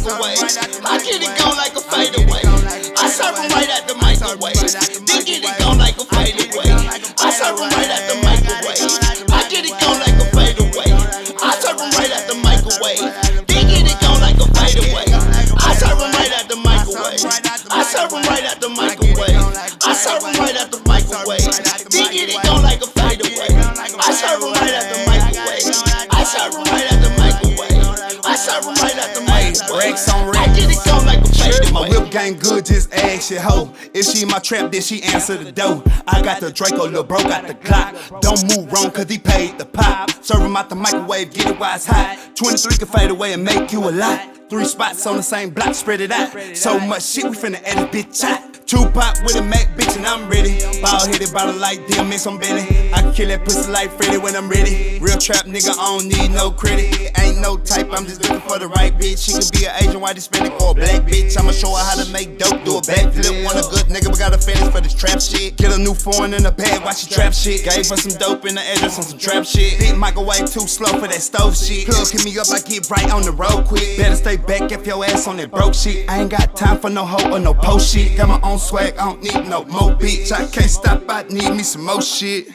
microwave. I get it gone like a fadeaway. I serve them right at the microwave. Then get it gone like a fadeaway. I serve them right at the microwave. I get it gone like a fadeaway. I serve them right at the microwave. Then get it gone like a fadeaway. I serve them right at the microwave. I serve them right at the microwave. I serve them right at the microwave. Then get it gone like a fadeaway. I serve them right at the microwave. I serve them right at the microwave. I serve them right at the microwave. Racks on racks. I get it gone like a fadeaway. My whip game good, just ask your hoe. If she in my trap, then she answer the door. I got the Draco, lil' bro got the Glock. Don't move wrong, cause he paid the pop. Serve him out the microwave, get it while it's hot. 23 can fade away and make you a lot. 3 spots on the same block, spread it out. So much shit, we finna edit bitch out. Tupac with a Mac, bitch, and I'm ready. Ball headed bottle like DMX, I'm Benny. I kill that pussy like Freddy when I'm ready. Real trap nigga, I don't need no credit. Ain't no type, I'm just looking for the right bitch. She could be an Asian, white, Hispanic, or a black bitch. I'ma show her how to make dope, do a backflip. Want a good nigga, but got a fetish for this trap shit. Get a new foreign in the bag, while she trap shit. Gave her some dope in the address on some trap shit. Big microwave too slow for that stove shit. Plug hit me up, I get right on the road quick. Better stay back if your ass on that broke shit. I ain't got time for no hoe or no post shit. Got my own swag, I don't need no more bitch. I can't stop, I need me some more shit.